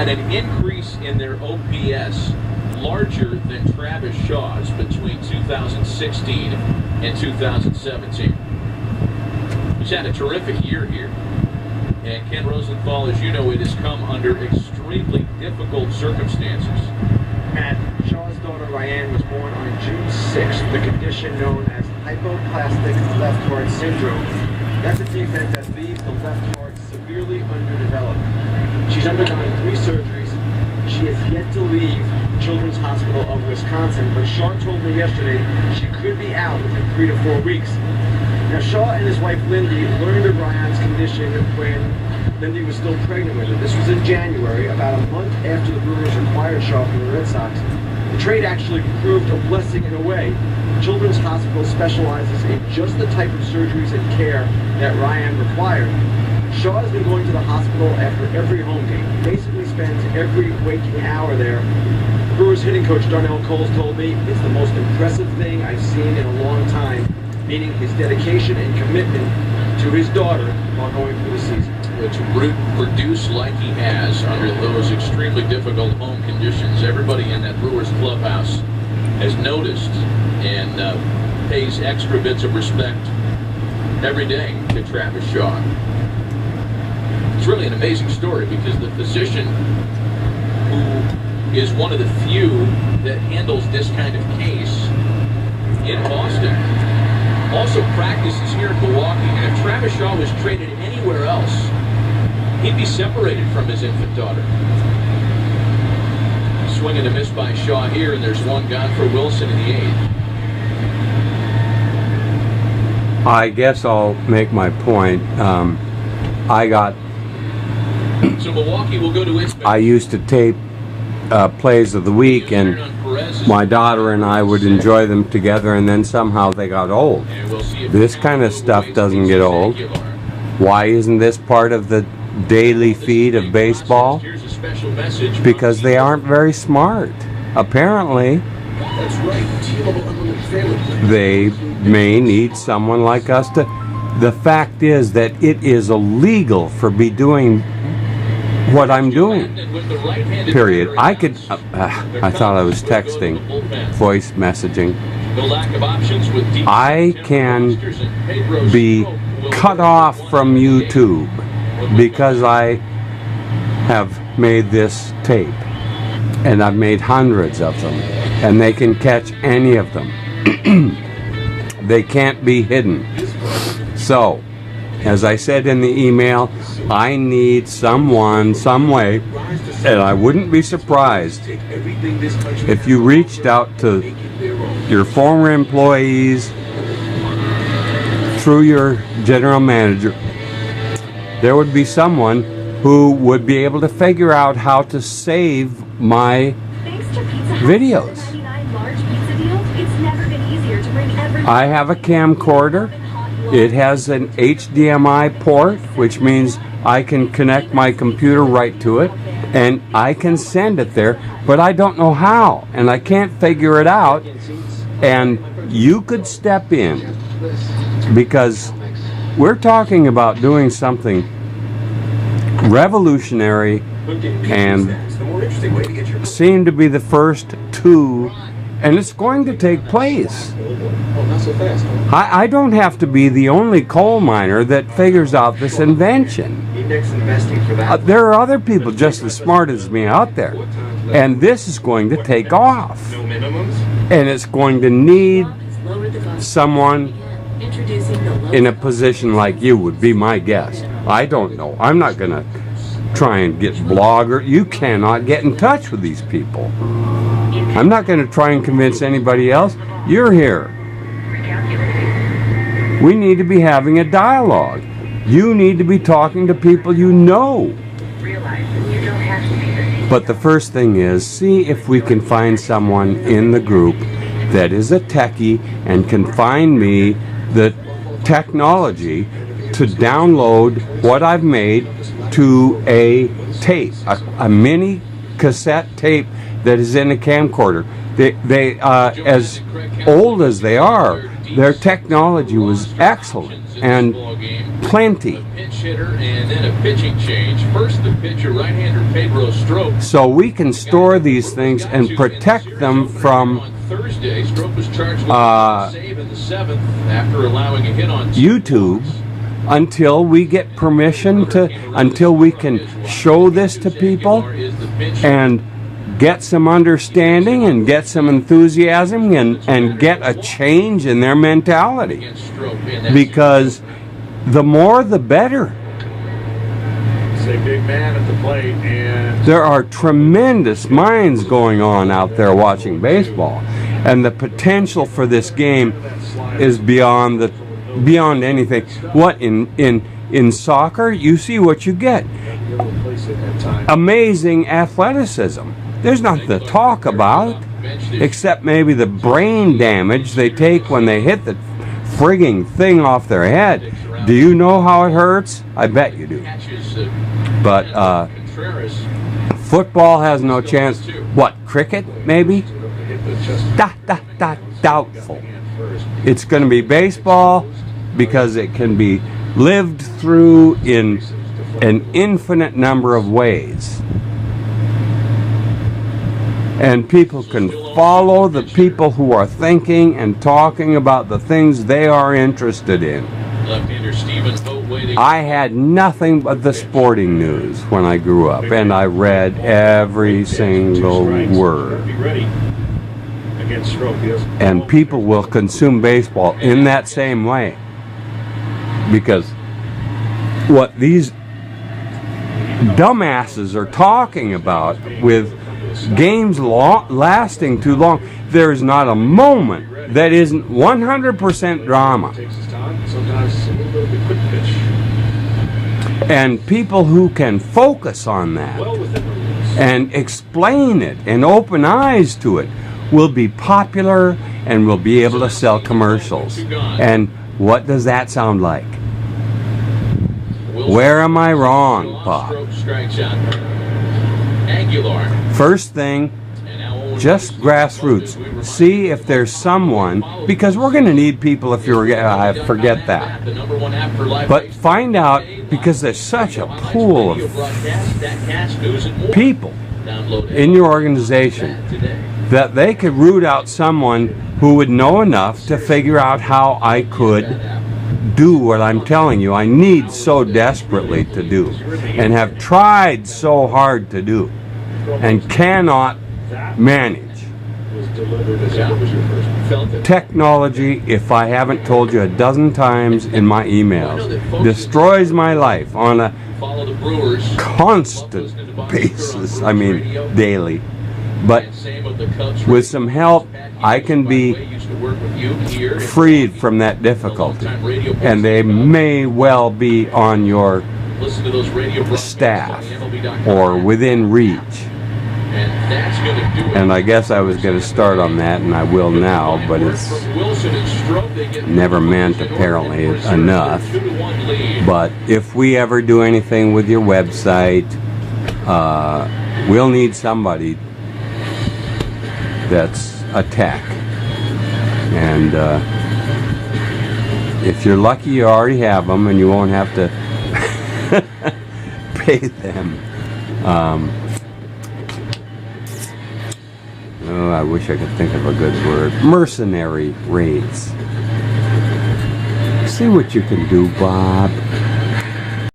had an increase in their OPS larger than Travis Shaw's between 2016 and 2017. He's had a terrific year here. And Ken Rosenthal, as you know, it has come under extremely difficult circumstances. Matt, Shaw's daughter Ryan was born on June 6th. The condition known as hypoplastic left heart syndrome. That's a defect that leaves the left heart severely underdeveloped. She's undergone 3 surgeries. She has yet to leave Children's Hospital of Wisconsin, but Shaw told me yesterday she could be out within 3 to 4 weeks. Now, Shaw and his wife Lindy learned of Ryan's condition when Lindy was still pregnant with her. This was in January, about a month after the Brewers acquired Shaw from the Red Sox. The trade actually proved a blessing in a way. Children's Hospital specializes in just the type of surgeries and care that Ryan required. Shaw has been going to the hospital after every home game. He basically spends every waking hour there. Brewers hitting coach Darnell Coles told me it's the most impressive thing I've seen in a long time, meaning his dedication and commitment to his daughter while going through the season. To produce like he has under those extremely difficult home conditions, everybody in that Brewers clubhouse has noticed and pays extra bits of respect every day to Travis Shaw. It's really an amazing story because the physician who is one of the few that handles this kind of case in Boston also practices here in Milwaukee. And if Travis Shaw was traded anywhere else, he'd be separated from his infant daughter. Swing and a miss by Shaw here, and there's one gone for Wilson in the 8th. I guess I'll make my point. So Milwaukee will go to its. I used to tape plays of the week, and my daughter and I would enjoy them together, and then somehow they got old. This kind of stuff doesn't get old. Why isn't this part of the daily feed of baseball? Because they aren't very smart. Apparently, they may need someone like us to. The fact is that it is illegal for me doing what I'm doing. Period. I could. I thought I was texting, voice messaging. I can be cut off from YouTube because I have made this tape, and I've made hundreds of them, and they can catch any of them. They can't be hidden. So, as I said in the email, I need someone, some way, and I wouldn't be surprised if you reached out to your former employees through your general manager. There would be someone who would be able to figure out how to save my videos. I have a camcorder. It has an HDMI port, which means I can connect my computer right to it, and I can send it there, but I don't know how, and I can't figure it out. And you could step in, because we're talking about doing something revolutionary and seem to be the first to, and it's going to take place. I don't have to be the only coal miner that figures out this invention. There are other people just as smart as me out there, and this is going to take off, and it's going to need someone in a position like you would be my guest. I don't know. I'm not going to try and get Blogger. You cannot get in touch with these people. I'm not going to try and convince anybody else. You're here. We need to be having a dialogue. You need to be talking to people you know. But the first thing is, see if we can find someone in the group that is a techie and can find me the technology to download what I've made to a tape, a mini cassette tape that is in a camcorder. They as old as they are, their technology was excellent and plenty. Pinch hitter and then a pitching change. First the pitcher, right-hander Pedro Strop. So we can store these things and protect them from Thursday, Strop was charged with a save in the 7th after allowing a hit on YouTube until we get permission until we can show this to people and get some understanding and get some enthusiasm and get a change in their mentality. Because the more the better. It's a big man at the plate, and there are tremendous minds going on out there watching baseball, and the potential for this game is beyond anything. What in soccer, you see what you get. Amazing athleticism. There's nothing to talk about except maybe the brain damage they take when they hit the frigging thing off their head. Do you know how it hurts? I bet you do. But football has no chance. What, cricket maybe? Doubtful. It's going to be baseball because it can be lived through in an infinite number of ways. And people can follow the people who are thinking and talking about the things they are interested in. I had nothing but the sporting news when I grew up, and I read every single word. And people will consume baseball in that same way. Because what these dumbasses are talking about with games lasting too long, there is not a moment that isn't 100% drama. And people who can focus on that and explain it and open eyes to it will be popular and will be able to sell commercials. And what does that sound like? Where am I wrong, Pop? First thing, just grassroots. See if there's someone, because we're going to need people if you're, I forget that. But find out, because there's such a pool of people in your organization that they could root out someone who would know enough to figure out how I could do what I'm telling you I need so desperately to do and have tried so hard to do and cannot manage. Technology, if I haven't told you a dozen times in my emails, destroys my life on a constant basis, I mean daily. But with some help, I can be freed from that difficulty. And they may well be on your staff or within reach. And I guess I was going to start on that, and I will now, but it's never meant apparently enough. But if we ever do anything with your website, we'll need somebody that's a tech. And if you're lucky, you already have them and you won't have to pay them. I wish I could think of a good word. Mercenary rates. See what you can do, Bob.